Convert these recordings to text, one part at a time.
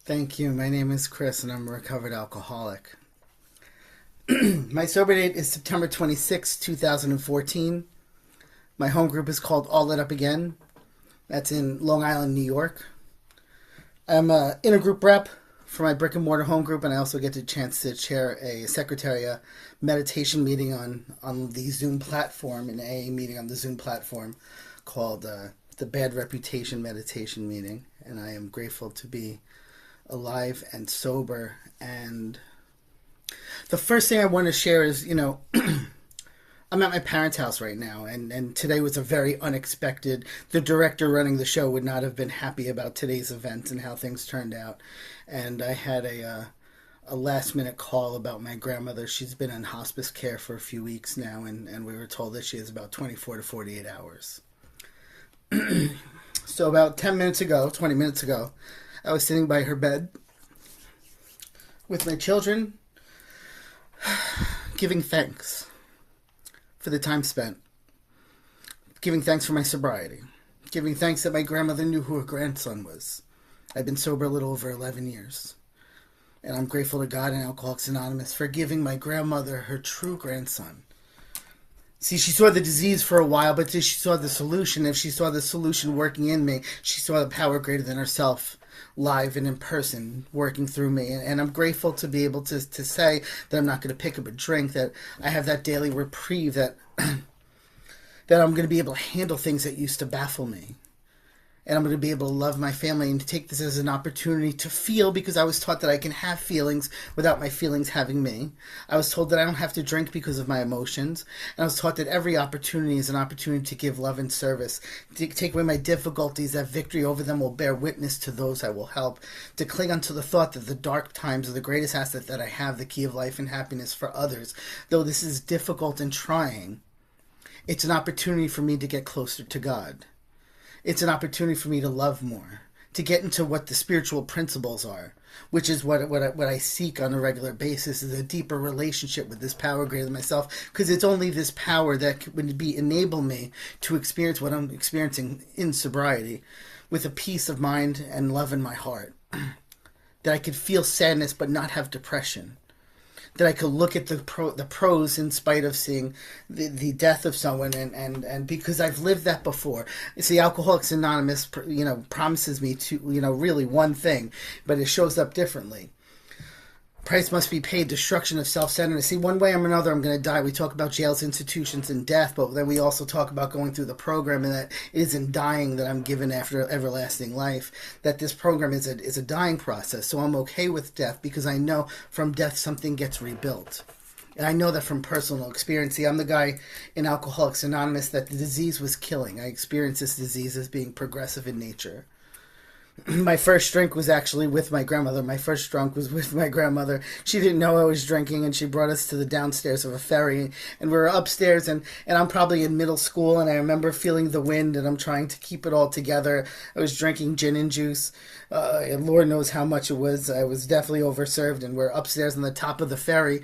Thank you. My name is Chris, and I'm a recovered alcoholic. My sober date is September 26, 2014. My home group is called All Lit Up Again. That's in Long Island, New York. I'm a intergroup rep for my brick and mortar home group, and I also get the chance to chair a secretary meditation meeting on the Zoom platform, an AA meeting on the Zoom platform called the Bad Reputation Meditation Meeting. And I am grateful to be alive and sober. And the first thing I want to share is, I'm at my parents' house right now, and today was a very unexpected. The director running the show would not have been happy about today's event and how things turned out. And I had a last-minute call about my grandmother. She's been in hospice care for a few weeks now, and we were told that she has about 24 to 48 hours. So about 20 minutes ago, I was sitting by her bed with my children, giving thanks for the time spent, giving thanks for my sobriety, giving thanks that my grandmother knew who her grandson was. I've been sober a little over 11 years, and I'm grateful to God and Alcoholics Anonymous for giving my grandmother her true grandson. See, she saw the disease for a while, but she saw the solution. If she saw the solution working in me, she saw the power greater than herself, live and in person, working through me. And I'm grateful to be able to say that I'm not going to pick up a drink, that I have that daily reprieve, that that I'm going to be able to handle things that used to baffle me. And I'm going to be able to love my family and to take this as an opportunity to feel, because I was taught that I can have feelings without my feelings having me. I was told that I don't have to drink because of my emotions. And I was taught that every opportunity is an opportunity to give love and service, to take away my difficulties, that victory over them will bear witness to those I will help, to cling onto the thought that the dark times are the greatest asset that I have, the key of life and happiness for others. Though this is difficult and trying, it's an opportunity for me to get closer to God. It's an opportunity for me to love more, to get into what the spiritual principles are, which is what I seek on a regular basis, is a deeper relationship with this power greater than myself, because it's only this power that would enable me to experience what I'm experiencing in sobriety with a peace of mind and love in my heart, that I could feel sadness but not have depression, that I could look at the pros in spite of seeing the death of someone, and because I've lived that before. See, Alcoholics Anonymous, promises me to, really one thing, but it shows up differently. Price must be paid, destruction of self-centeredness. See, one way or another, I'm going to die. We talk about jails, institutions, and death, but then we also talk about going through the program, and that it is in dying that I'm given after everlasting life, that this program is a dying process. So I'm okay with death, because I know from death something gets rebuilt. And I know that from personal experience. See, I'm the guy in Alcoholics Anonymous that the disease was killing. I experienced this disease as being progressive in nature. My first drink was actually with my grandmother. My first drunk was with my grandmother. She didn't know I was drinking, and she brought us to the downstairs of a ferry. And we were upstairs, and I'm probably in middle school, and I remember feeling the wind, and I'm trying to keep it all together. I was drinking gin and juice, and Lord knows how much it was. I was definitely overserved, and we're upstairs on the top of the ferry.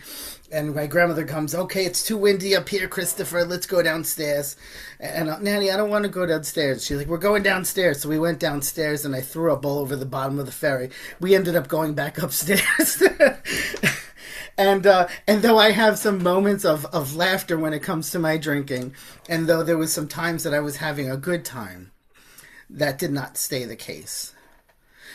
And my grandmother comes, okay, it's too windy up here, Christopher. Let's go downstairs. And Nanny, I don't want to go downstairs. She's like, we're going downstairs. So we went downstairs, and I threw up all over the bottom of the ferry. We ended up going back upstairs. And though I have some moments of laughter when it comes to my drinking, and though there was some times that I was having a good time, that did not stay the case.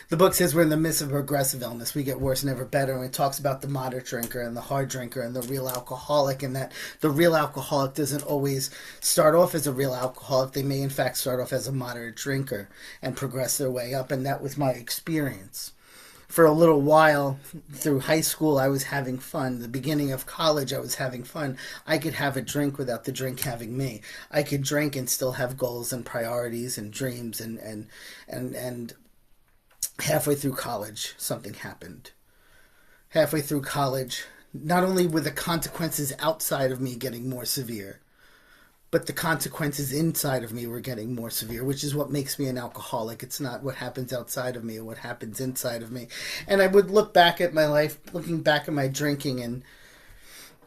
The book says we're in the midst of progressive illness. We get worse, never better. And it talks about the moderate drinker and the hard drinker and the real alcoholic, and that the real alcoholic doesn't always start off as a real alcoholic. They may, in fact, start off as a moderate drinker and progress their way up. And that was my experience. For a little while through high school, I was having fun. The beginning of college, I was having fun. I could have a drink without the drink having me. I could drink and still have goals and priorities and dreams, and halfway through college, something happened. Halfway through college, not only were the consequences outside of me getting more severe, but the consequences inside of me were getting more severe, which is what makes me an alcoholic. It's not what happens outside of me or what happens inside of me. And I would look back at my life, looking back at my drinking, and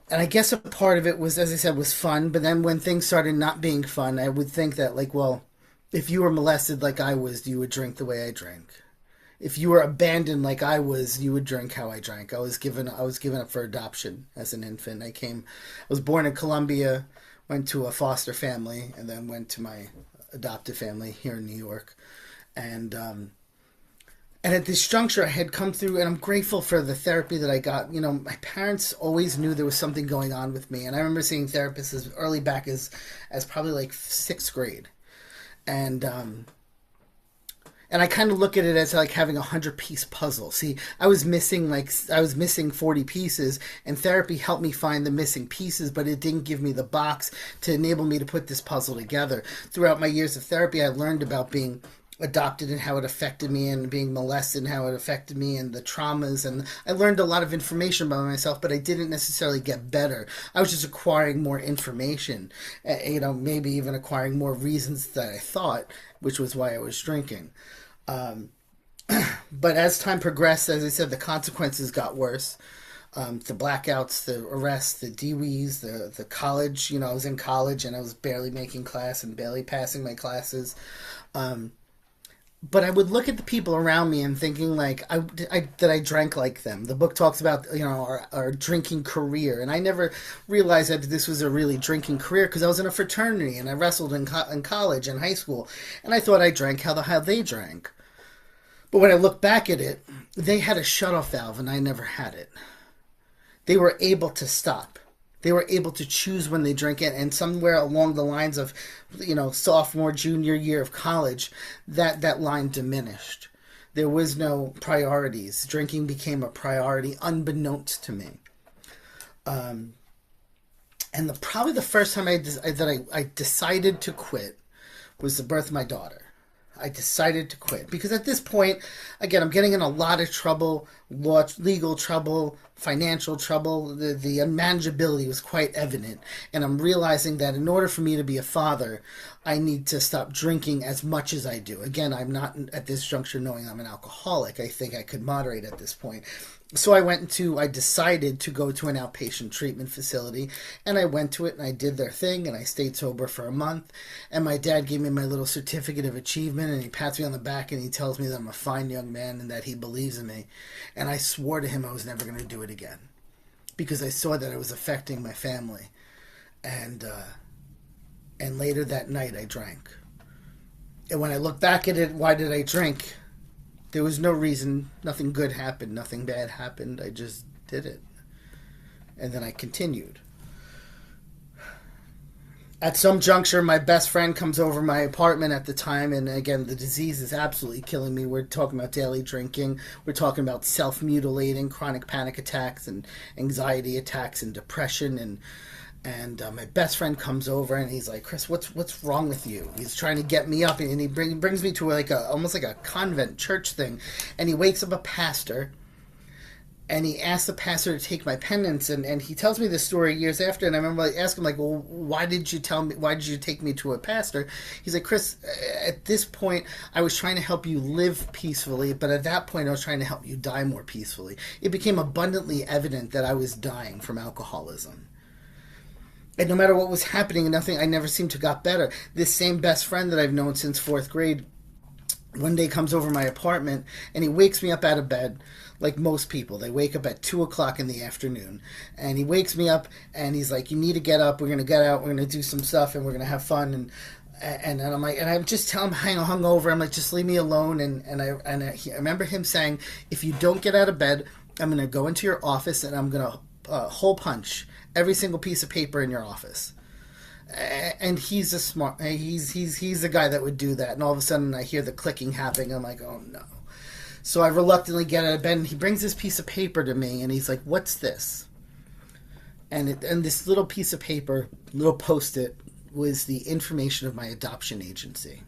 I guess a part of it was, as I said, was fun. But then when things started not being fun, I would think that, if you were molested like I was, you would drink the way I drank. If you were abandoned like I was, you would drink how I drank. I was given up for adoption as an infant. I was born in Colombia, went to a foster family, and then went to my adoptive family here in New York. And and at this juncture, I had come through, and I'm grateful for the therapy that I got. You know, my parents always knew there was something going on with me, and I remember seeing therapists as early back as probably like sixth grade, and and I kind of look at it as like having a 100-piece puzzle. See, I was missing 40 pieces, and therapy helped me find the missing pieces, but it didn't give me the box to enable me to put this puzzle together. Throughout my years of therapy, I learned about being adopted and how it affected me, and being molested and how it affected me, and the traumas, and I learned a lot of information about myself, but I didn't necessarily get better. I was just acquiring more information, you know, maybe even acquiring more reasons that I thought, which was why I was drinking. um, but as time progressed, as I said, the consequences got worse. The blackouts, the arrests, the DWEs, the college. You know, I was in college and I was barely making class and barely passing my classes. Um, but I would look at the people around me and thinking like that I drank like them. The book talks about, you know, our drinking career, and I never realized that this was a really drinking career because I was in a fraternity and I wrestled in college and high school, and I thought I drank how they drank. But when I look back at it, they had a shutoff valve and I never had it. They were able to stop. They were able to choose when they drank it, and somewhere along the lines of, you know, sophomore, junior year of college, that line diminished. There was no priorities. Drinking became a priority unbeknownst to me. Um, and probably the first time I decided to quit was the birth of my daughter. I decided to quit because at this point, again, I'm getting in a lot of trouble, legal trouble, financial trouble. The unmanageability was quite evident, and I'm realizing that in order for me to be a father, I need to stop drinking as much as I do. Again, I'm not at this juncture knowing I'm an alcoholic. I think I could moderate at this point. So I decided to go to an outpatient treatment facility, and I went to it and I did their thing and I stayed sober for a month, and my dad gave me my little certificate of achievement, and he pats me on the back and he tells me that I'm a fine young man and that he believes in me. And I swore to him I was never going to do it again because I saw that it was affecting my family. And later that night I drank. And when I look back at it, why did I drink? There was no reason. Nothing good happened. Nothing bad happened. I just did it. And then I continued. At some juncture, my best friend comes over my apartment at the time, and again, the disease is absolutely killing me. We're talking about daily drinking. We're talking about self-mutilating, chronic panic attacks, and anxiety attacks, and depression, and my best friend comes over and he's like, Chris, what's wrong with you? He's trying to get me up, and he brings me to almost like a convent church thing, and he wakes up a pastor, and he asks the pastor to take my penance, and he tells me this story years after, and I remember I asked him like, well, why did you take me to a pastor? He's like, Chris, at this point I was trying to help you live peacefully, but at that point I was trying to help you die more peacefully. It became abundantly evident that I was dying from alcoholism. And no matter what was happening, I never seemed to got better. This same best friend that I've known since fourth grade one day comes over my apartment and he wakes me up out of bed like most people. They wake up at 2 o'clock in the afternoon, and he wakes me up and he's like, you need to get up. We're going to get out. We're going to do some stuff and we're going to have fun. And I'm like, and I just tell him I'm hungover. I'm like, just leave me alone. And I remember him saying, if you don't get out of bed, I'm going to go into your office and I'm going to hole punch every single piece of paper in your office. And he's he's the guy that would do that. And all of a sudden I hear the clicking happening. I'm like, oh no. So I reluctantly get out of bed, and he brings this piece of paper to me, and he's like, what's this? And this little piece of paper, little post-it, was the information of my adoption agency.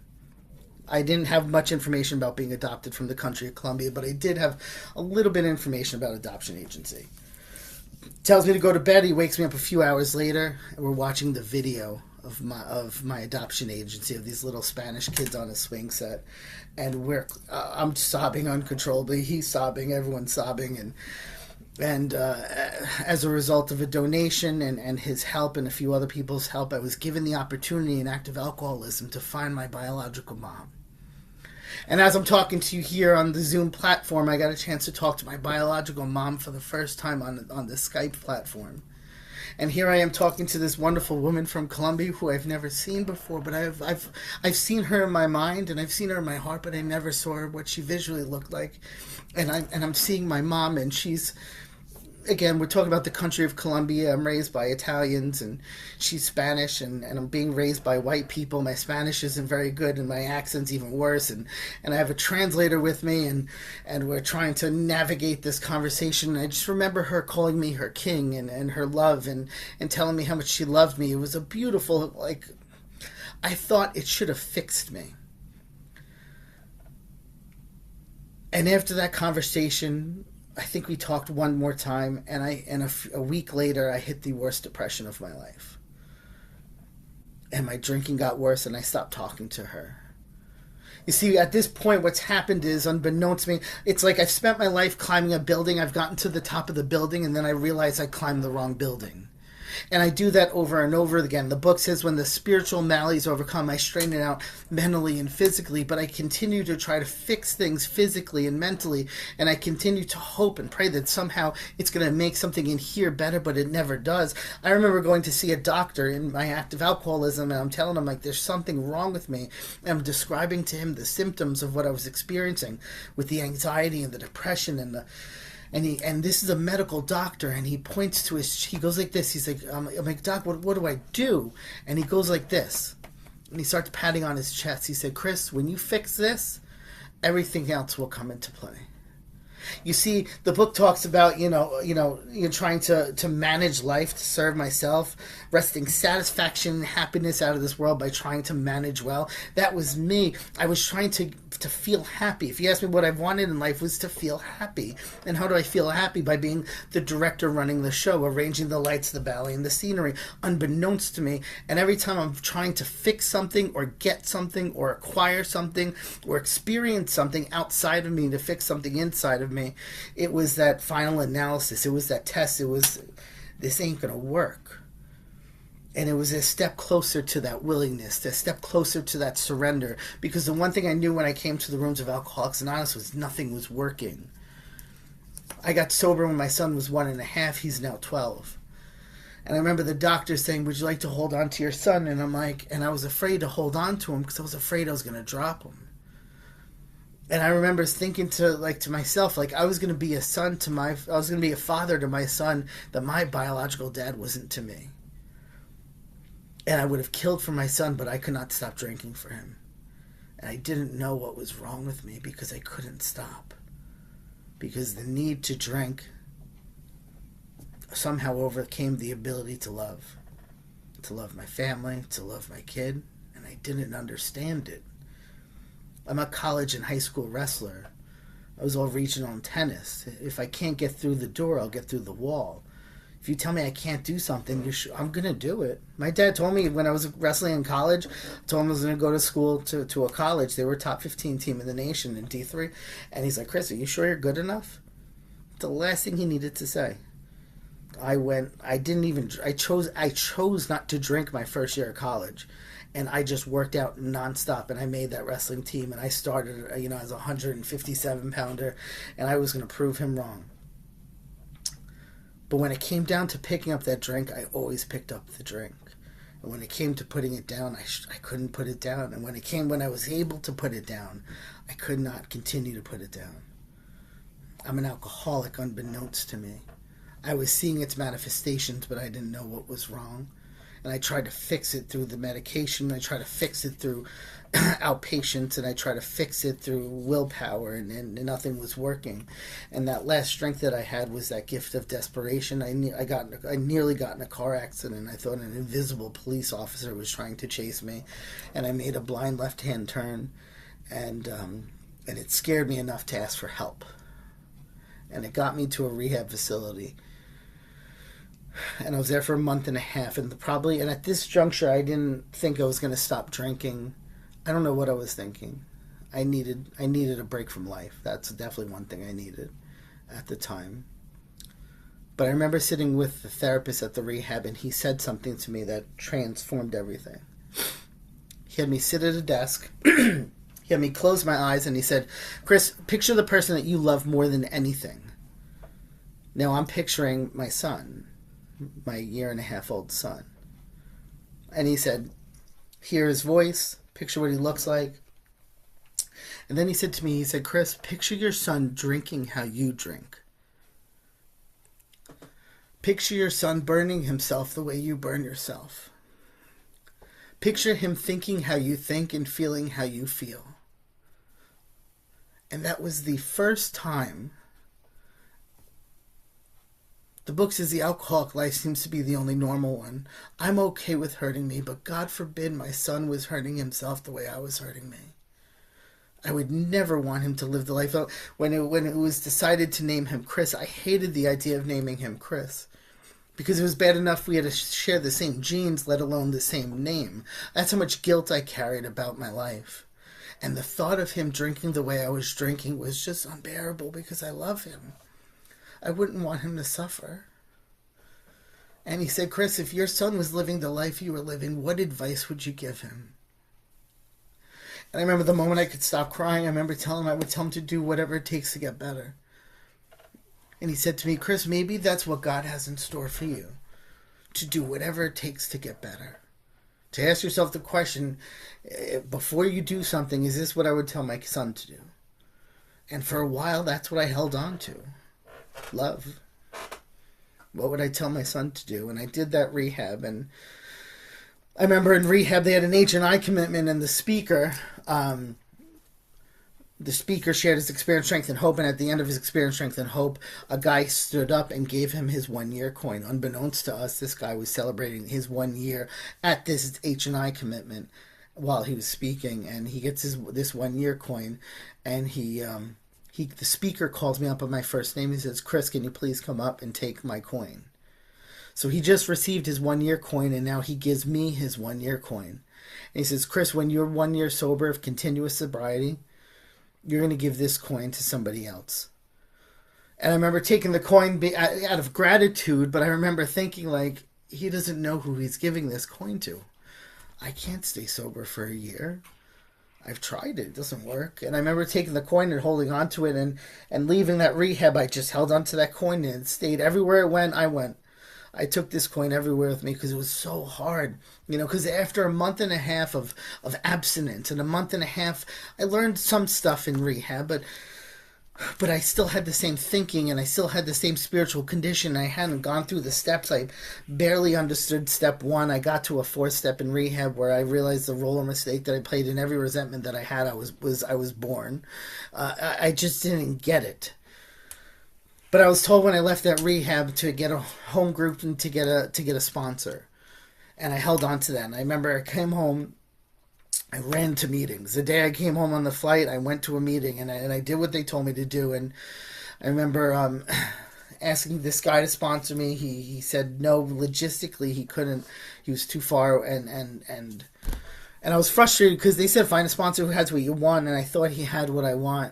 I didn't have much information about being adopted from the country of Colombia, but I did have a little bit of information about adoption agency. Tells me to go to bed. He wakes me up a few hours later, and we're watching the video of my adoption agency, of these little Spanish kids on a swing set, and I'm sobbing uncontrollably. He's sobbing. Everyone's sobbing, and as a result of a donation and his help and a few other people's help, I was given the opportunity in active alcoholism to find my biological mom. And as I'm talking to you here on the Zoom platform, I got a chance to talk to my biological mom for the first time on the Skype platform. And here I am talking to this wonderful woman from Colombia who I've never seen before, but I've seen her in my mind and I've seen her in my heart, but I never saw her what she visually looked like. And I'm seeing my mom, and she's, again, we're talking about the country of Colombia. I'm raised by Italians, and she's Spanish, and I'm being raised by white people. My Spanish isn't very good, and my accent's even worse. And I have a translator with me, and we're trying to navigate this conversation. And I just remember her calling me her king and her love, and telling me how much she loved me. It was a beautiful, like, I thought it should have fixed me. And after that conversation, I think we talked one more time, and a week later, I hit the worst depression of my life. And my drinking got worse, and I stopped talking to her. You see, at this point, what's happened is, unbeknownst to me, it's like I've spent my life climbing a building. I've gotten to the top of the building, and then I realized I climbed the wrong building. And I do that over and over again. The book says when the spiritual maladies overcome, I straighten it out mentally and physically, but I continue to try to fix things physically and mentally, and I continue to hope and pray that somehow it's going to make something in here better, but it never does. I remember going to see a doctor in my active alcoholism, and I'm telling him, like, there's something wrong with me. And I'm describing to him the symptoms of what I was experiencing with the anxiety and the depression and this is a medical doctor, and he points to he goes like this. He's like, I'm like, Doc, what do I do? And he goes like this. And he starts patting on his chest. He said, Chris, when you fix this, everything else will come into play. You see, the book talks about, you're trying to manage life, to serve myself, wresting satisfaction and happiness out of this world by trying to manage well. That was me. I was trying to feel happy. If you ask me what I wanted in life, was to feel happy. And how do I feel happy? By being the director running the show, arranging the lights, the ballet, and the scenery, unbeknownst to me. And every time I'm trying to fix something or get something or acquire something or experience something outside of me to fix something inside of me, it was that final analysis. It was that test. It was, this ain't going to work. And it was a step closer to that willingness, a step closer to that surrender. Because the one thing I knew when I came to the rooms of Alcoholics Anonymous was nothing was working. I got sober when my son was 1.5. He's now 12. And I remember the doctor saying, would you like to hold on to your son? And I'm like, and I was afraid to hold on to him because I was afraid I was going to drop him. And I remember thinking to myself, I was going to be a father to my son that my biological dad wasn't to me. And I would have killed for my son, but I could not stop drinking for him. And I didn't know what was wrong with me because I couldn't stop. Because the need to drink somehow overcame the ability to love. To love my family, to love my kid. And I didn't understand it. I'm a college and high school wrestler. I was all regional in tennis. If I can't get through the door, I'll get through the wall. If you tell me I can't do something, I'm going to do it. My dad told me when I was wrestling in college, I told him I was going to go to school to a college. They were a top 15 team in the nation in D3. And he's like, Chris, are you sure you're good enough? The last thing he needed to say. I chose not to drink my first year of college. And I just worked out nonstop, and I made that wrestling team, and I started, as a 157-pounder, and I was going to prove him wrong. But when it came down to picking up that drink, I always picked up the drink. And when it came to putting it down, I couldn't put it down. And when I was able to put it down, I could not continue to put it down. I'm an alcoholic unbeknownst to me. I was seeing its manifestations, but I didn't know what was wrong. And I tried to fix it through the medication. I tried to fix it through outpatients, and I tried to fix it through willpower, and nothing was working. And that last strength that I had was that gift of desperation. I nearly got in a car accident. I thought an invisible police officer was trying to chase me, and I made a blind left-hand turn, and it scared me enough to ask for help. And it got me to a rehab facility. And I was there for 1.5 months, and at this juncture, I didn't think I was going to stop drinking. I don't know what I was thinking. I needed a break from life. That's definitely one thing I needed at the time. But I remember sitting with the therapist at the rehab, and he said something to me that transformed everything. He had me sit at a desk. He He had me close my eyes and he said, Chris, picture the person that you love more than anything. Now I'm picturing my son, my 1.5-year-old son. And he said, hear his voice, picture what he looks like. And then he said to me, he said, Chris, picture your son drinking how you drink. Picture your son burning himself the way you burn yourself. Picture him thinking how you think and feeling how you feel. And that was the first time. The book says the alcoholic life seems to be the only normal one. I'm okay with hurting me, but God forbid my son was hurting himself the way I was hurting me. I would never want him to live the life. When it was decided to name him Chris, I hated the idea of naming him Chris. Because it was bad enough we had to share the same genes, let alone the same name. That's how much guilt I carried about my life. And the thought of him drinking the way I was drinking was just unbearable because I love him. I wouldn't want him to suffer. And he said, Chris, if your son was living the life you were living, what advice would you give him? And I remember the moment I could stop crying, I remember I would tell him to do whatever it takes to get better. And he said to me, Chris, maybe that's what God has in store for you. To do whatever it takes to get better. To ask yourself the question, before you do something, is this what I would tell my son to do? And for a while, that's what I held on to. Love. What would I tell my son to do? And I did that rehab. And I remember in rehab, they had an H&I commitment, and the speaker shared his experience, strength, and hope. And at the end of his experience, strength, and hope, a guy stood up and gave him his 1-year coin. Unbeknownst to us, this guy was celebrating his 1 year at this H&I commitment while he was speaking. And he gets this 1-year coin. And the speaker calls me up by my first name. He says, Chris, can you please come up and take my coin? So he just received his 1-year coin, and now he gives me his 1-year coin. And he says, Chris, when you're 1 year sober of continuous sobriety, you're going to give this coin to somebody else. And I remember taking the coin out of gratitude, but I remember thinking, like, he doesn't know who he's giving this coin to. I can't stay sober for a year. I've tried it. It doesn't work. And I remember taking the coin and holding on to it, and leaving that rehab, I just held on to that coin, and it stayed everywhere it went. I went. I took this coin everywhere with me because it was so hard. Because after a month and a half of abstinence and a month and a half, I learned some stuff in rehab, but I still had the same thinking and I still had the same spiritual condition. I hadn't gone through the steps. I barely understood step 1. I got to a 4th step in rehab where I realized the role or mistake that I played in every resentment that I had. I was born. I just didn't get it. But I was told when I left that rehab to get a home group and to get a sponsor. And I held on to that. And I remember I came home, I ran to meetings. The day I came home on the flight, I went to a meeting and I did what they told me to do. And I remember asking this guy to sponsor me. He said no, logistically he couldn't. He was too far. And I was frustrated because they said find a sponsor who has what you want. And I thought he had what I want.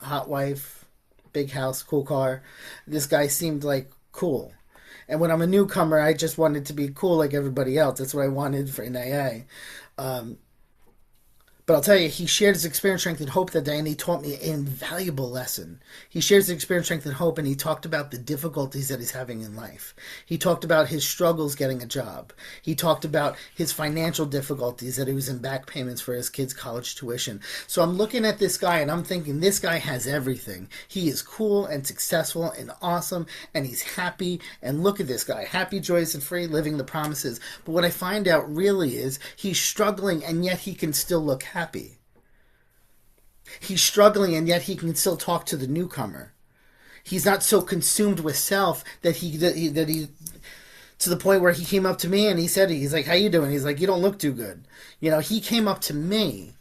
Hot wife, big house, cool car. This guy seemed like cool. And when I'm a newcomer, I just wanted to be cool like everybody else. That's what I wanted for an AA. But I'll tell you, he shared his experience, strength, and hope that day, and he taught me an invaluable lesson. He shares his experience, strength, and hope, and he talked about the difficulties that he's having in life. He talked about his struggles getting a job. He talked about his financial difficulties, that he was in back payments for his kids' college tuition. So I'm looking at this guy, and I'm thinking, this guy has everything. He is cool and successful and awesome, and he's happy. And look at this guy, happy, joyous, and free, living the promises. But what I find out really is he's struggling, and yet he can still look happy. He's struggling, and yet he can still talk to the newcomer. He's not so consumed with self that he to the point where he came up to me and he's like, how you doing? He's like, you don't look too good. He came up to me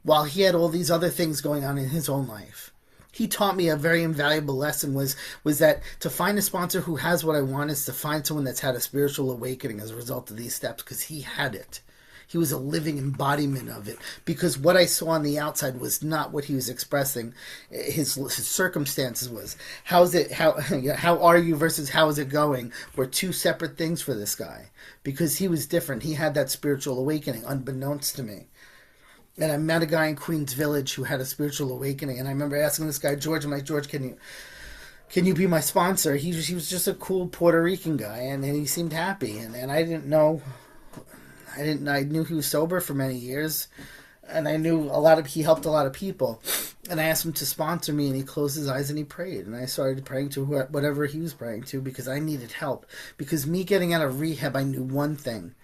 while he had all these other things going on in his own life. He taught me a very invaluable lesson was that to find a sponsor who has what I want is to find someone that's had a spiritual awakening as a result of these steps, because he had it. He was a living embodiment of it, because what I saw on the outside was not what he was expressing. His circumstances was, how are you versus how is it going were two separate things for this guy, because he was different. He had that spiritual awakening unbeknownst to me. And I met a guy in Queens Village who had a spiritual awakening. And I remember asking this guy, George, I'm like, George, can you be my sponsor? He was just a cool Puerto Rican guy, and he seemed happy. And I didn't know, I knew he was sober for many years. And I knew he helped a lot of people. And I asked him to sponsor me, and he closed his eyes and he prayed. And I started praying to whatever he was praying to, because I needed help. Because me getting out of rehab, I knew one thing: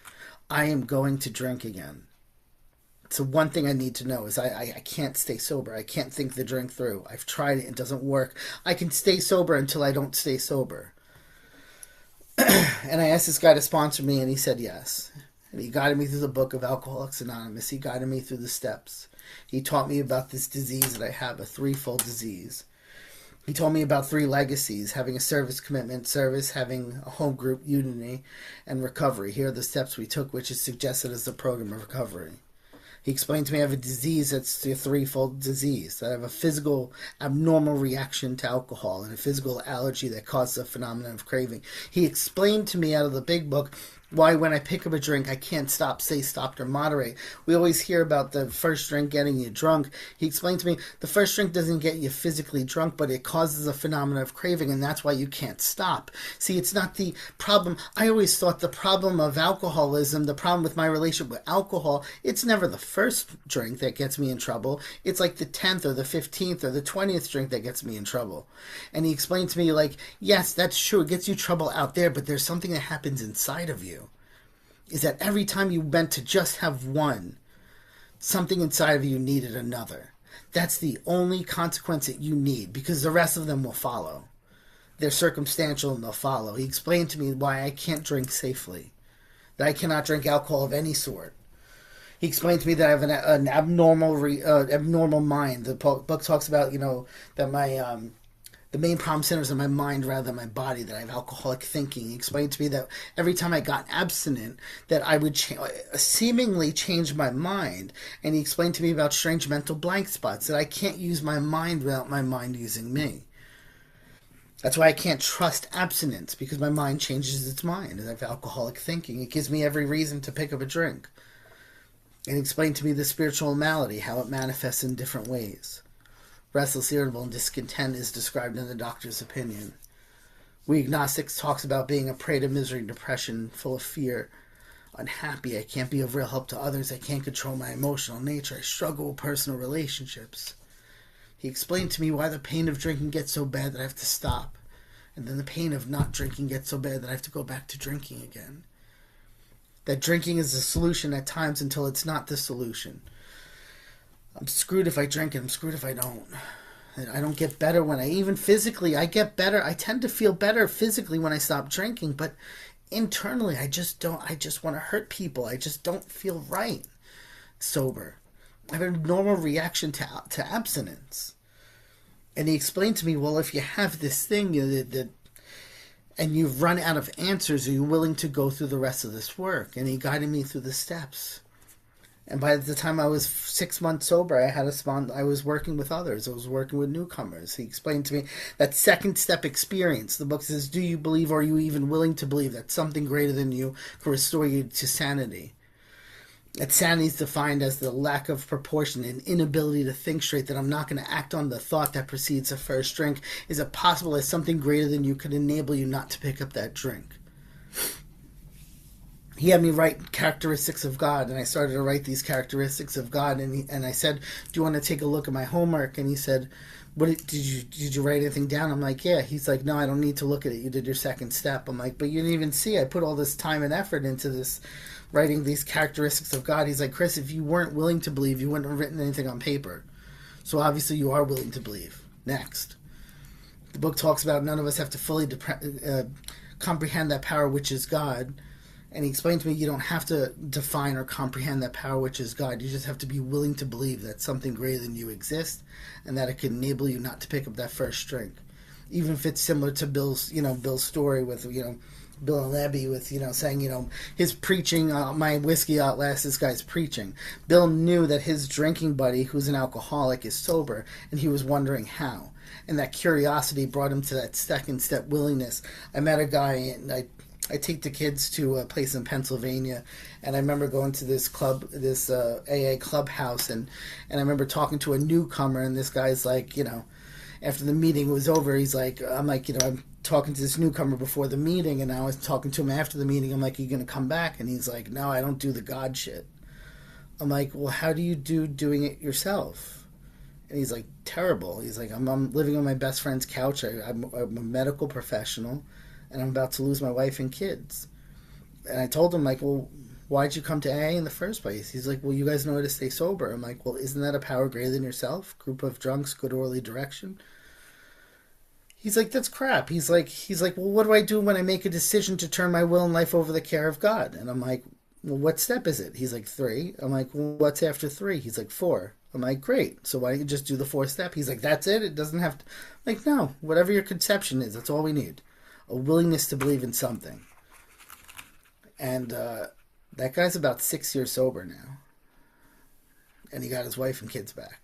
I am going to drink again. So one thing I need to know is I can't stay sober. I can't think the drink through. I've tried it. It doesn't work. I can stay sober until I don't stay sober. And I asked this guy to sponsor me, and he said yes. And he guided me through the book of Alcoholics Anonymous. He guided me through the steps. He taught me about this disease that I have, a threefold disease. He told me about 3 legacies: having a service commitment, service, having a home group, unity, and recovery. Here are the steps we took, which is suggested as the program of recovery. He explained to me I have a disease that's the threefold disease. That I have a physical abnormal reaction to alcohol and a physical allergy that causes a phenomenon of craving. He explained to me out of the big book why when I pick up a drink I can't stop, say stopped, or moderate. We always hear about the first drink getting you drunk. He explained to me the first drink doesn't get you physically drunk, but it causes a phenomenon of craving, and that's why you can't stop. See, it's not the problem. I always thought the problem of alcoholism, the problem with my relationship with alcohol, it's never the first drink that gets me in trouble. It's like the 10th or the 15th or the 20th drink that gets me in trouble. And he explained to me, like, yes, that's true. It gets you trouble out there, but there's something that happens inside of you. Is that every time you meant to just have one, something inside of you needed another. That's the only consequence that you need, because the rest of them will follow. They're circumstantial and they'll follow. He explained to me why I can't drink safely, that I cannot drink alcohol of any sort. He explained to me that I have an abnormal mind. The book talks about, that the main problem centers in my mind rather than my body, that I have alcoholic thinking. He explained to me that every time I got abstinent, that I would seemingly change my mind. And he explained to me about strange mental blank spots, that I can't use my mind without my mind using me. That's why I can't trust abstinence, because my mind changes its mind. And I have alcoholic thinking. It gives me every reason to pick up a drink. And he explained to me the spiritual malady, how it manifests in different ways. Restless, irritable, and discontent is described in the doctor's opinion. We agnostics talks about being a prey to misery, depression, full of fear, unhappy. I can't be of real help to others. I can't control my emotional nature. I struggle with personal relationships. He explained to me why the pain of drinking gets so bad that I have to stop. And then the pain of not drinking gets so bad that I have to go back to drinking again. That drinking is the solution at times until it's not the solution. I'm screwed if I drink and I'm screwed if I don't. And I don't get better when even physically, I get better. I tend to feel better physically when I stop drinking, but internally, I just want to hurt people. I just don't feel right sober. I have a normal reaction to abstinence. And he explained to me, well, if you have this thing and you've run out of answers, are you willing to go through the rest of this work? And he guided me through the steps. And by the time I was 6 months sober, I was working with others. I was working with newcomers. He explained to me that second step experience. The book says, do you believe, or are you even willing to believe that something greater than you can restore you to sanity? That sanity is defined as the lack of proportion and inability to think straight, that I'm not going to act on the thought that precedes the first drink. Is it possible that something greater than you could enable you not to pick up that drink? He had me write characteristics of God, and I started to write these characteristics of God, and I said, do you want to take a look at my homework? And he said, did you write anything down? I'm like, yeah. He's like, no, I don't need to look at it. You did your second step. I'm like, but you didn't even see. I put all this time and effort into this, writing these characteristics of God. He's like, Chris, if you weren't willing to believe, you wouldn't have written anything on paper. So obviously you are willing to believe. Next. The book talks about none of us have to fully comprehend that power which is God. And he explained to me, you don't have to define or comprehend that power which is God. You just have to be willing to believe that something greater than you exists, and that it can enable you not to pick up that first drink. Even if it's similar to Bill's story with, Bill and Lebby with, saying, his preaching, my whiskey outlasts this guy's preaching. Bill knew that his drinking buddy, who's an alcoholic, is sober, and he was wondering how. And that curiosity brought him to that second step willingness. I met a guy, and I take the kids to a place in Pennsylvania, and I remember going to this club, this AA clubhouse, and I remember talking to a newcomer, and this guy's like, after the meeting was over, he's like, I'm like, I'm talking to this newcomer before the meeting, and I was talking to him after the meeting. I'm like, are you going to come back? And he's like, no, I don't do the God shit. I'm like, well, how do you do doing it yourself? And he's like, terrible. He's like, I'm living on my best friend's couch. I'm a medical professional, and I'm about to lose my wife and kids. And I told him, like, well, why'd you come to AA in the first place? He's like, well, you guys know how to stay sober. I'm like, well, isn't that a power greater than yourself? Group of drunks, good orderly direction. He's like, that's crap. He's like, well, what do I do when I make a decision to turn my will and life over the care of God? And I'm like, well, what step is it? He's like, 3. I'm like, well, what's after 3? He's like, 4. I'm like, great. So why don't you just do the 4th step? He's like, that's it? It doesn't have to... I'm like, no, whatever your conception is, that's all we need. A willingness to believe in something. And that guy's about 6 years sober now. And he got his wife and kids back.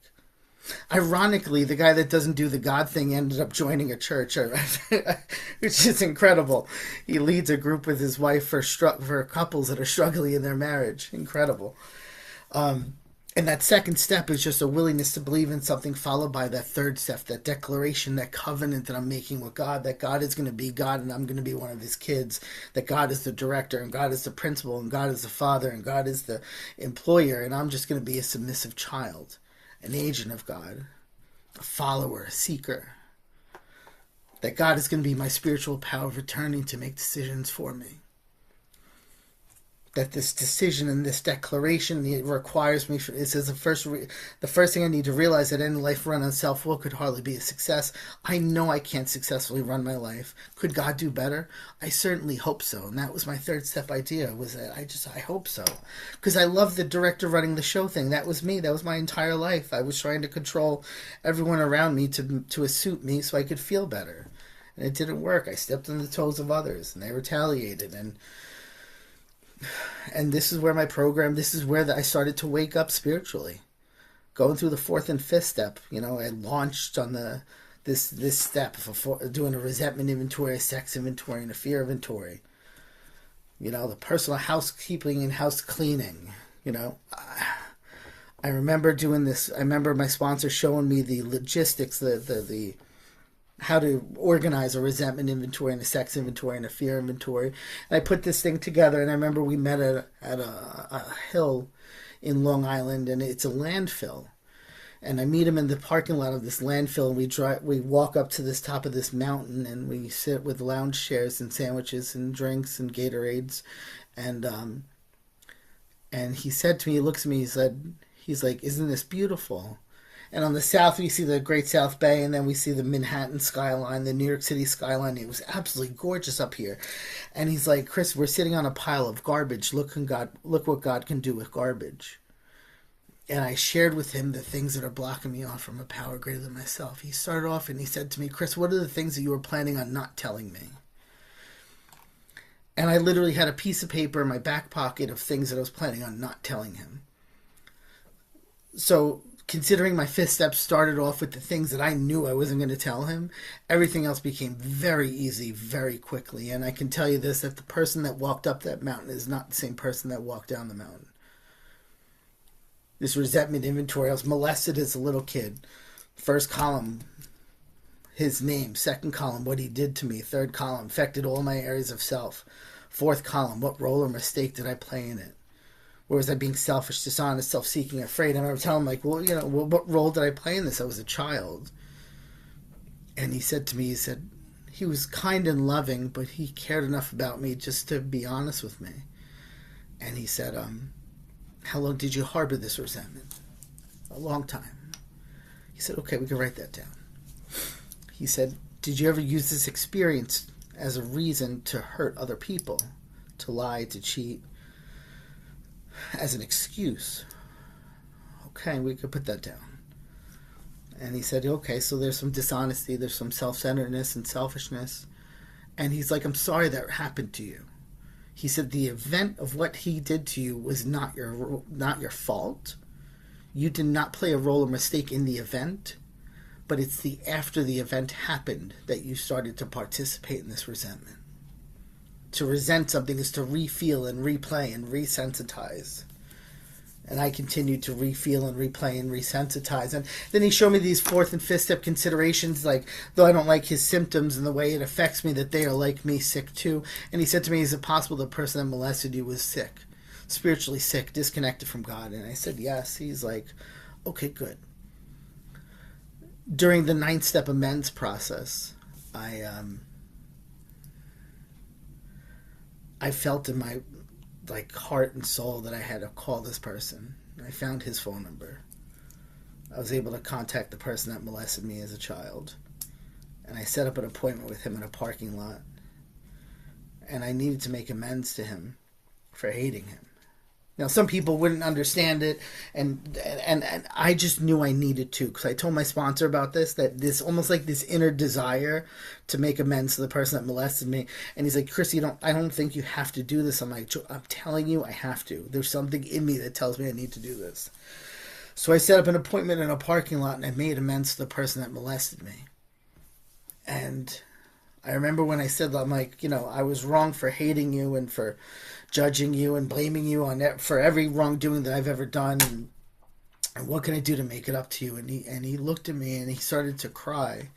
Ironically, the guy that doesn't do the God thing ended up joining a church, which is incredible. He leads a group with his wife for couples that are struggling in their marriage. Incredible. And that second step is just a willingness to believe in something, followed by that third step, that declaration, that covenant that I'm making with God, that God is going to be God and I'm going to be one of his kids, that God is the director and God is the principal and God is the father and God is the employer, and I'm just going to be a submissive child, an agent of God, a follower, a seeker, that God is going to be my spiritual power of attorney to make decisions for me. That this decision and this declaration, it requires me. It says the first thing I need to realize, that any life run on self-will could hardly be a success. I know I can't successfully run my life. Could God do better? I certainly hope so. And that was my third step idea. Was that I hope so, because I love the director running the show thing. That was me. That was my entire life. I was trying to control everyone around me to suit me so I could feel better, and it didn't work. I stepped on the toes of others, and they retaliated, and this is where my program, this is where I started to wake up spiritually. Going through the 4th and 5th step, I launched on this step of doing a resentment inventory, a sex inventory, and a fear inventory. The personal housekeeping and house cleaning. I remember doing this. I remember my sponsor showing me the logistics, the how to organize a resentment inventory and a sex inventory and a fear inventory. And I put this thing together, and I remember we met at a hill in Long Island, and it's a landfill. And I meet him in the parking lot of this landfill, and we walk up to this top of this mountain, and we sit with lounge chairs and sandwiches and drinks and Gatorades. And he said to me, he looks at me, he's like, isn't this beautiful? And on the south, we see the Great South Bay, and then we see the Manhattan skyline, the New York City skyline. It was absolutely gorgeous up here. And he's like, Chris, we're sitting on a pile of garbage. Look what God can do with garbage. And I shared with him the things that are blocking me off from a power greater than myself. He started off and he said to me, Chris, what are the things that you were planning on not telling me? And I literally had a piece of paper in my back pocket of things that I was planning on not telling him. So, considering my 5th step started off with the things that I knew I wasn't going to tell him, everything else became very easy very quickly. And I can tell you this, that the person that walked up that mountain is not the same person that walked down the mountain. This resentment inventory, I was molested as a little kid. First column, his name. Second column, what he did to me. Third column, affected all my areas of self. Fourth column, what role or mistake did I play in it? Or was I being selfish, dishonest, self-seeking, afraid? And I remember telling him, like, well, what role did I play in this? I was a child. And he said to me, he was kind and loving, but he cared enough about me just to be honest with me. And he said, how long did you harbor this resentment? A long time. He said, okay, we can write that down. He said, did you ever use this experience as a reason to hurt other people? To lie, to cheat? As an excuse? Okay, we could put that down. And he said, okay, so there's some dishonesty, there's some self-centeredness and selfishness. And he's like, I'm sorry that happened to you. He said, the event of what he did to you was not your fault. You did not play a role or mistake in the event, but it's after the event happened that you started to participate in this resentment. To resent something is to refeel and replay and resensitize. And I continued to refeel and replay and resensitize. And then he showed me these fourth and fifth step considerations, like, though I don't like his symptoms and the way it affects me, that they are like me, sick too. And he said to me, is it possible the person that molested you was sick? Spiritually sick, disconnected from God? And I said, yes. He's like, okay, good. During the 9th step amends process, I felt in my heart and soul that I had to call this person. I found his phone number. I was able to contact the person that molested me as a child. And I set up an appointment with him in a parking lot. And I needed to make amends to him for hating him. Now, some people wouldn't understand it, and I just knew I needed to, because I told my sponsor about this, that this almost like this inner desire to make amends to the person that molested me. And he's like, Chris, I don't think you have to do this. I'm like, I'm telling you, I have to. There's something in me that tells me I need to do this. So I set up an appointment in a parking lot, and I made amends to the person that molested me. And I remember when I said, I'm like, I was wrong for hating you and for judging you and blaming you for every wrongdoing that I've ever done, and what can I do to make it up to you? And he looked at me and he started to cry,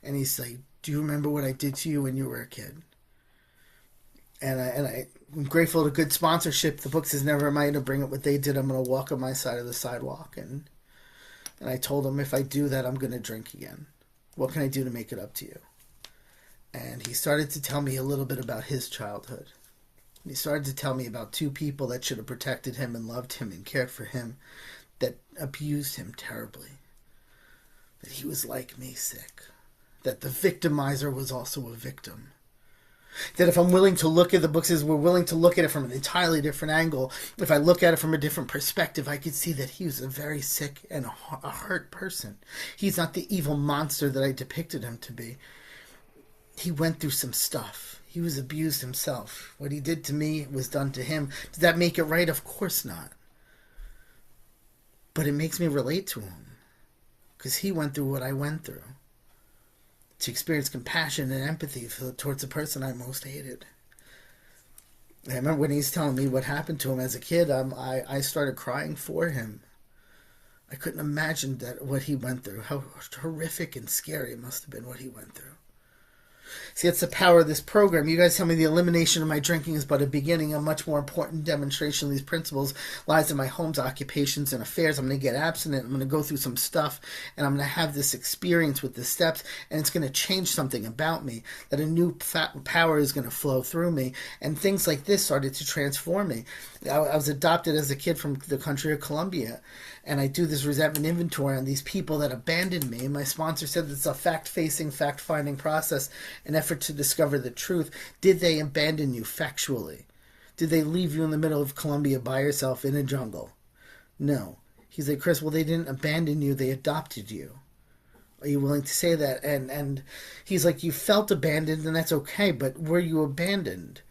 and he's like, do you remember what I did to you when you were a kid? And I'm grateful to good sponsorship. The book says, never mind to bring up what they did. I'm going to walk on my side of the sidewalk. And I told him, if I do that, I'm going to drink again. What can I do to make it up to you? And he started to tell me a little bit about his childhood. He started to tell me about 2 people that should have protected him and loved him and cared for him that abused him terribly. That he was like me, sick. That the victimizer was also a victim. That if I'm willing to look at the book, says we're willing to look at it from an entirely different angle. If I look at it from a different perspective, I could see that he was a very sick and a hurt person. He's not the evil monster that I depicted him to be. He went through some stuff. He was abused himself. What he did to me was done to him. Does that make it right? Of course not. But it makes me relate to him. Because he went through what I went through. To experience compassion and empathy towards the person I most hated. I remember when he's telling me what happened to him as a kid, I started crying for him. I couldn't imagine what he went through. How horrific and scary it must have been what he went through. See, that's the power of this program. You guys tell me the elimination of my drinking is but a beginning. A much more important demonstration of these principles lies in my home's occupations and affairs. I'm going to get abstinent. I'm going to go through some stuff, and I'm going to have this experience with the steps, and it's going to change something about me, that a new power is going to flow through me, and things like this started to transform me. I was adopted as a kid from the country of Colombia, and I do this resentment inventory on these people that abandoned me. And my sponsor said it's a fact-facing, fact-finding process, an effort to discover the truth. Did they abandon you factually? Did they leave you in the middle of Colombia by yourself in a jungle? No. He's like, Chris, well, they didn't abandon you. They adopted you. Are you willing to say that? And he's like, you felt abandoned, and that's okay, but were you abandoned?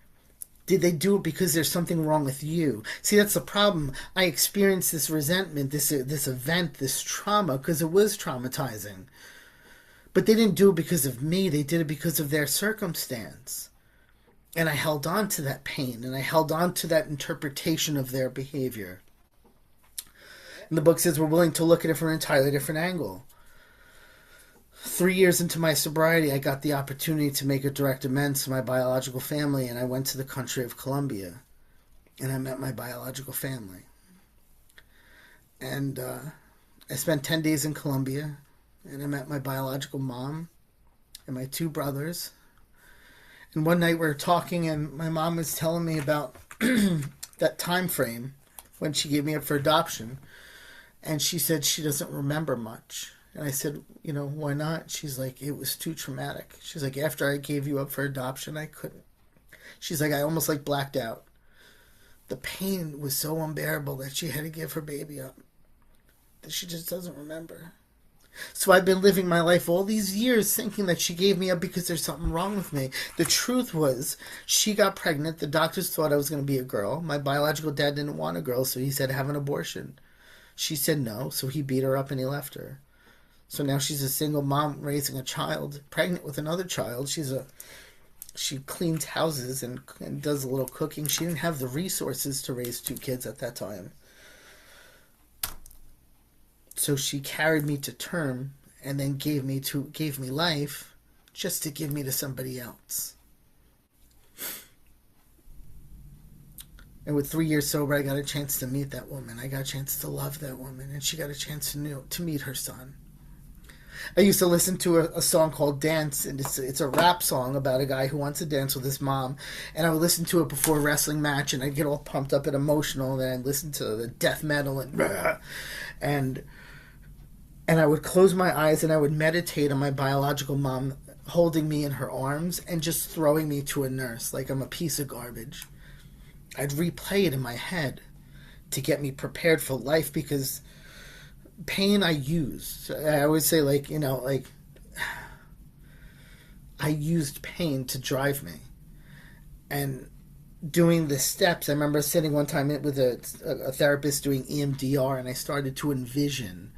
Did they do it because there's something wrong with you? See, that's the problem. I experienced this resentment, this event, this trauma, because it was traumatizing. But they didn't do it because of me. They did it because of their circumstance. And I held on to that pain, and I held on to that interpretation of their behavior. And the book says we're willing to look at it from an entirely different angle. 3 years into my sobriety, I got the opportunity to make a direct amends to my biological family, and I went to the country of Colombia, and I met my biological family. And I spent 10 days in Colombia, and I met my biological mom and my 2 brothers. And one night we were talking, and my mom was telling me about that time frame when she gave me up for adoption, and she said she doesn't remember much. And I said, why not? She's like, it was too traumatic. She's like, after I gave you up for adoption, I couldn't. She's like, I almost blacked out. The pain was so unbearable that she had to give her baby up, that she just doesn't remember. So I've been living my life all these years thinking that she gave me up because there's something wrong with me. The truth was, she got pregnant. The doctors thought I was going to be a girl. My biological dad didn't want a girl, so he said, have an abortion. She said no, so he beat her up and he left her. So now she's a single mom raising a child, pregnant with another child. She's a She cleans houses and does a little cooking. She didn't have the resources to raise two kids at that time. So she carried me to term and then gave me life just to give me to somebody else. And with 3 years sober, I got a chance to meet that woman. I got a chance to love that woman, and she got a chance to meet her son. I used to listen to a song called Dance, and it's a rap song about a guy who wants to dance with his mom. And I would listen to it before a wrestling match, and I'd get all pumped up and emotional. And then I'd listen to the death metal and I would close my eyes and I would meditate on my biological mom holding me in her arms and just throwing me to a nurse like I'm a piece of garbage. I'd replay it in my head to get me prepared for life, because pain I used. I always say, I used pain to drive me. And doing the steps, I remember sitting one time with a therapist doing EMDR, and I started to envision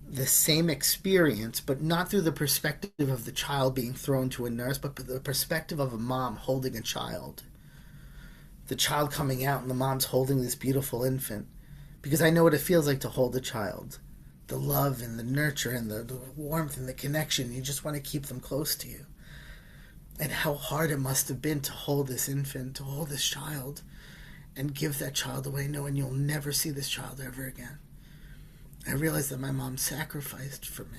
the same experience, but not through the perspective of the child being thrown to a nurse, but the perspective of a mom holding a child. The child coming out and the mom's holding this beautiful infant. Because I know what it feels like to hold a child. The love and the nurture and the warmth and the connection. You just want to keep them close to you. And how hard it must have been to hold this infant, to hold this child, and give that child away knowing you'll never see this child ever again. I realized that my mom sacrificed for me.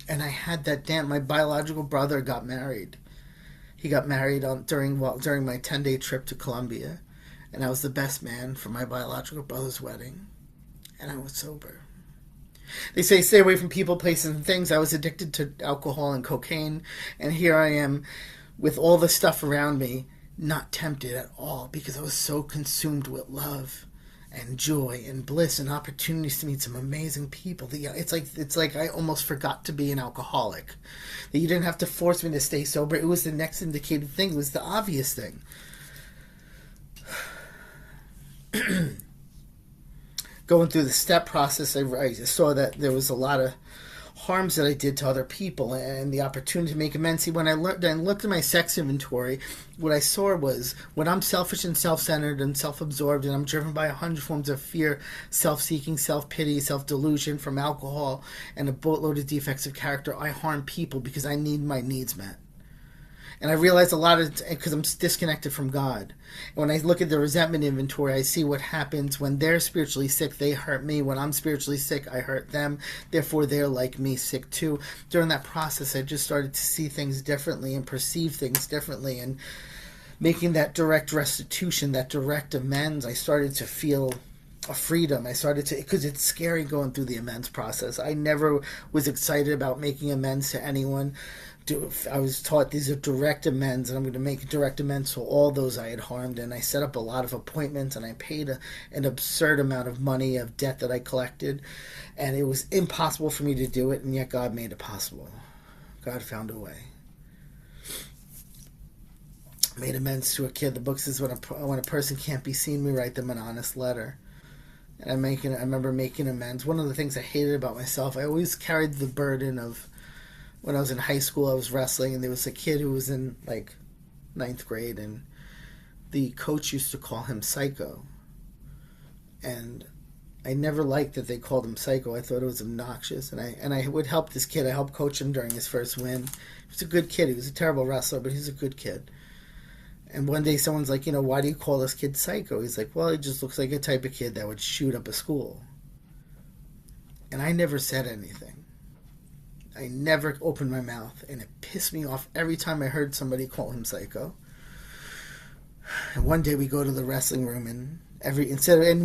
And I had that dance. My biological brother got married. He got married during my 10-day trip to Colombia, and I was the best man for my biological brother's wedding, and I was sober. They say stay away from people, places, and things. I was addicted to alcohol and cocaine, and here I am with all the stuff around me, not tempted at all, because I was so consumed with love and joy and bliss and opportunities to meet some amazing people. It's like I almost forgot to be an alcoholic. That you didn't have to force me to stay sober. It was the next indicated thing. It was the obvious thing. Going through the step process, I saw that there was a lot of harms that I did to other people and the opportunity to make amends. See, when I looked at my sex inventory, what I saw was when I'm selfish and self-centered and self-absorbed and I'm driven by 100 forms of fear, self-seeking, self-pity, self-delusion from alcohol and a boatload of defects of character, I harm people because I need my needs met. And I realized a lot of because I'm disconnected from God. And when I look at the resentment inventory, I see what happens when they're spiritually sick, they hurt me. When I'm spiritually sick, I hurt them. Therefore, they're like me, sick too. During that process, I just started to see things differently and perceive things differently. And making that direct restitution, that direct amends, I started to feel a freedom. I started to, because it's scary going through the amends process. I never was excited about making amends to anyone. I was taught these are direct amends, and I'm going to make direct amends to all those I had harmed. And I set up a lot of appointments, and I paid an absurd amount of money of debt that I collected. And it was impossible for me to do it, and yet God made it possible. God found a way. Made amends to a kid. The book says when a person can't be seen, we write them an honest letter. And I remember making amends. One of the things I hated about myself, I always carried the burden of, when I was in high school, I was wrestling, and there was a kid who was in, 9th grade, and the coach used to call him Psycho. And I never liked that they called him Psycho. I thought it was obnoxious, and I would help this kid. I helped coach him during his first win. He was a good kid. He was a terrible wrestler, but he was a good kid. And one day someone's like, why do you call this kid Psycho? He's like, well, he just looks like a type of kid that would shoot up a school. And I never said anything. I never opened my mouth, and it pissed me off every time I heard somebody call him Psycho. And one day we go to the wrestling room, and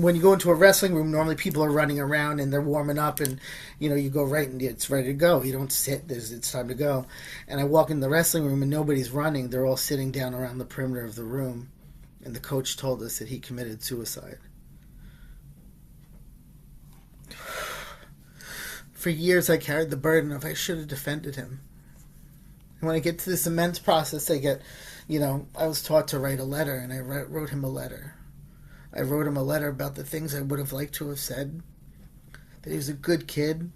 when you go into a wrestling room, normally people are running around and they're warming up, and you go right and it's ready to go. You don't sit. It's time to go. And I walk in the wrestling room and nobody's running. They're all sitting down around the perimeter of the room, and the coach told us that he committed suicide. For years, I carried the burden of I should have defended him. And when I get to this immense process, I was taught to write a letter, and I wrote him a letter. I wrote him a letter about the things I would have liked to have said, that he was a good kid,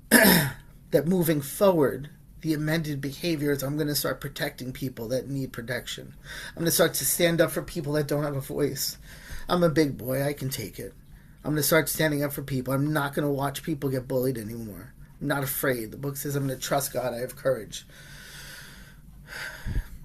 that moving forward, The amended behavior is I'm going to start protecting people that need protection. I'm going to start to stand up for people that don't have a voice. I'm a big boy. I can take it. I'm going to start standing up for people. I'm not going to watch people get bullied anymore. I'm not afraid. The book says I'm going to trust God. I have courage.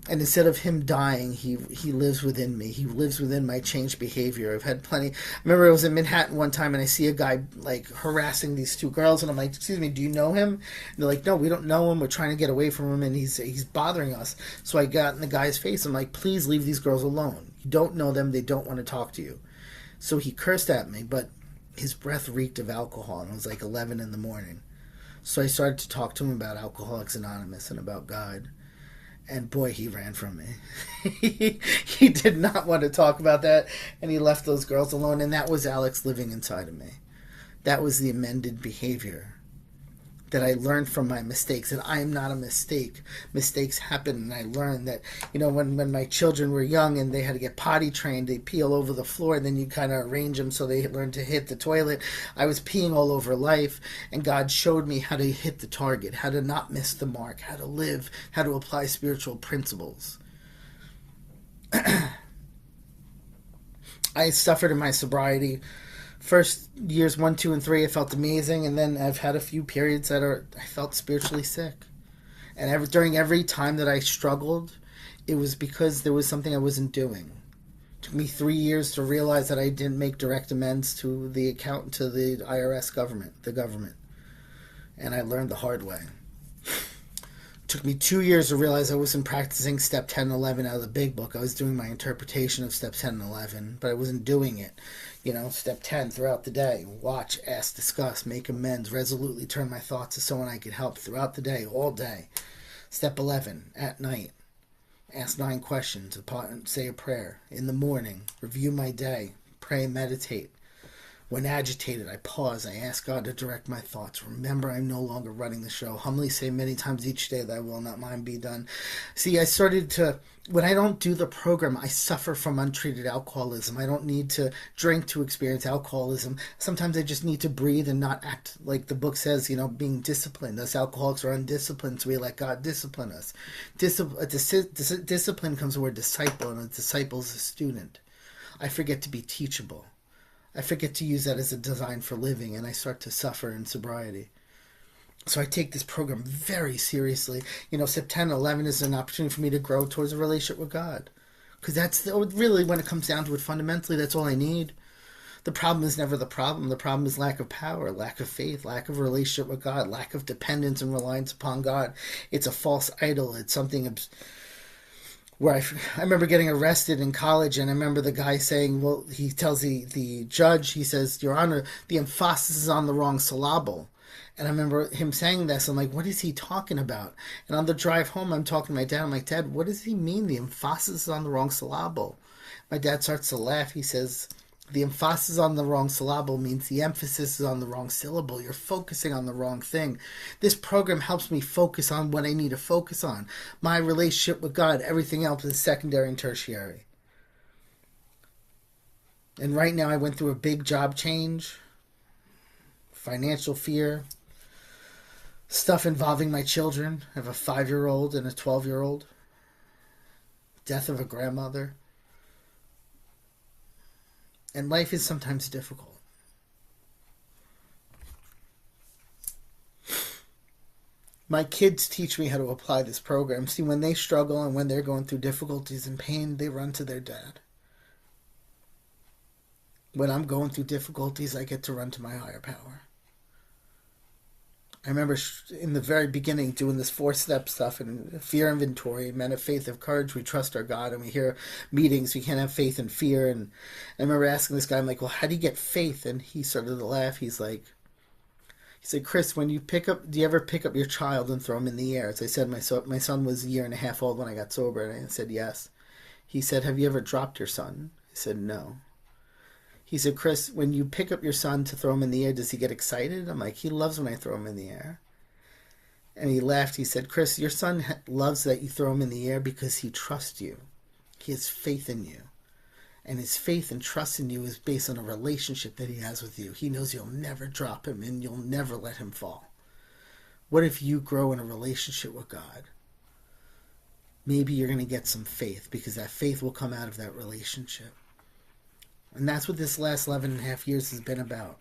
And instead of him dying, he lives within me. He lives within my changed behavior. I've had plenty. I remember I was in Manhattan one time and I see a guy like harassing these two girls, and I'm like, "Excuse me, do you know him?" And they're like, "No, we don't know him. We're trying to get away from him, and he's bothering us." So I got in the guy's face. I'm like, "Please leave these girls alone. You don't know them. They don't want to talk to you." So he cursed at me, but his breath reeked of alcohol, and it was like 11 in the morning. So I started to talk to him about Alcoholics Anonymous and about God. And boy, he ran from me. He did not want to talk about that, and he left those girls alone, and that was Alex living inside of me. That was the amended behavior that I learned from my mistakes, and I am not a mistake. Mistakes happen, and I learned that, when my children were young and they had to get potty trained, they'd pee all over the floor, and then you kind of arrange them so they learn to hit the toilet. I was peeing all over life, and God showed me how to hit the target, how to not miss the mark, how to live, how to apply spiritual principles. I suffered in my sobriety. First years 1, 2, and 3, I felt amazing, and then I've had a few periods I felt spiritually sick. And during every time that I struggled, it was because there was something I wasn't doing. It took me 3 years to realize that I didn't make direct amends to the IRS government, the government. And I learned the hard way. It took me 2 years to realize I wasn't practicing step 10 and 11 out of the big book. I was doing my interpretation of step 10 and 11, but I wasn't doing it. Step 10 throughout the day. Watch, ask, discuss, make amends, resolutely turn my thoughts to someone I could help throughout the day, all day. Step 11, at night. Ask 9 questions, say a prayer. In the morning, review my day, pray and meditate. When agitated, I pause. I ask God to direct my thoughts. Remember, I'm no longer running the show. Humbly say many times each day that I will not mine be done. See, I started to... When I don't do the program, I suffer from untreated alcoholism. I don't need to drink to experience alcoholism. Sometimes I just need to breathe and not act like the book says, being disciplined. Us alcoholics are undisciplined, so we let God discipline us. Discipline comes from the word disciple, and a disciple is a student. I forget to be teachable. I forget to use that as a design for living, and I start to suffer in sobriety. So I take this program very seriously. Step 10 and 11 is an opportunity for me to grow towards a relationship with God. Because that's really, when it comes down to it, fundamentally, that's all I need. The problem is never the problem. The problem is lack of power, lack of faith, lack of relationship with God, lack of dependence and reliance upon God. It's a false idol. It's something... where I remember getting arrested in college, and I remember the guy saying, well, he tells the judge, he says, "Your Honor, the emphasis is on the wrong syllable." And I remember him saying this. I'm like, what is he talking about? And on the drive home, I'm talking to my dad. I'm like, "Dad, what does he mean? The emphasis is on the wrong syllable." My dad starts to laugh. He says, "The emphasis on the wrong syllable means the emphasis is on the wrong syllable. You're focusing on the wrong thing. This program helps me focus on what I need to focus on. My relationship with God, everything else is secondary and tertiary." And right now I went through a big job change, financial fear, stuff involving my children. I have a 5-year-old and a 12-year-old. Death of a grandmother. And life is sometimes difficult. My kids teach me how to apply this program. See, when they struggle and when they're going through difficulties and pain, they run to their dad. When I'm going through difficulties, I get to run to my higher power. I remember in the very beginning doing this 4-step stuff and fear inventory, men of faith, of courage, we trust our God, and we hear meetings, we can't have faith and fear. And I remember asking this guy, I'm like, "Well, how do you get faith?" And he started to laugh. He said, "Chris, do you ever pick up your child and throw him in the air?" As I said, my son was a year and a half old when I got sober, and I said, "Yes." He said, "Have you ever dropped your son?" I said, "No." He said, "Chris, when you pick up your son to throw him in the air, does he get excited?" I'm like, "He loves when I throw him in the air." And he laughed. He said, "Chris, your son loves that you throw him in the air because he trusts you. He has faith in you. And his faith and trust in you is based on a relationship that he has with you. He knows you'll never drop him and you'll never let him fall. What if you grow in a relationship with God? Maybe you're going to get some faith, because that faith will come out of that relationship. And that's what this last 11 and a half years has been about.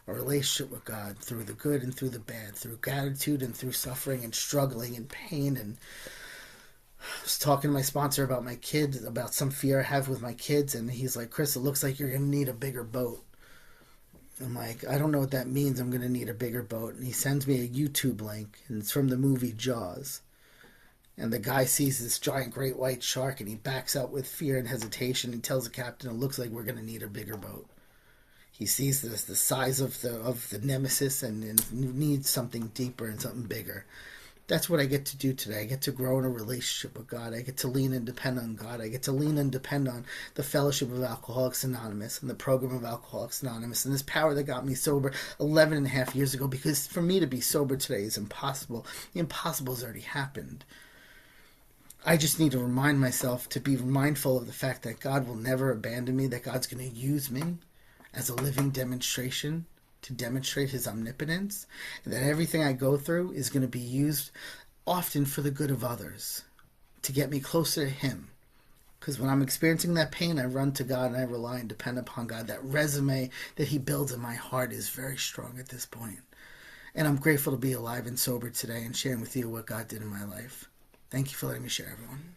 A relationship with God, through the good and through the bad, through gratitude and through suffering and struggling and pain. And I was talking to my sponsor about my kids, about some fear I have with my kids, and he's like, Chris, it looks like you're going to need a bigger boat. I'm like, I don't know what that means. I'm going to need a bigger boat. And he sends me a YouTube link, and it's from the movie Jaws. And the guy sees this giant great white shark, and he backs out with fear and hesitation and tells the captain, it looks like we're going to need a bigger boat. He sees this, the size of the nemesis, and needs something deeper and something bigger. That's what I get to do today. I get to grow in a relationship with God. I get to lean and depend on God. I get to lean and depend on the fellowship of Alcoholics Anonymous and the program of Alcoholics Anonymous and this power that got me sober 11 and a half years ago, because for me to be sober today is impossible. The impossible has already happened. I just need to remind myself to be mindful of the fact that God will never abandon me, that God's going to use me as a living demonstration to demonstrate his omnipotence, and that everything I go through is going to be used often for the good of others, to get me closer to him. Because when I'm experiencing that pain, I run to God and I rely and depend upon God. That resume that he builds in my heart is very strong at this point. And I'm grateful to be alive and sober today and sharing with you what God did in my life. Thank you for letting me share, everyone.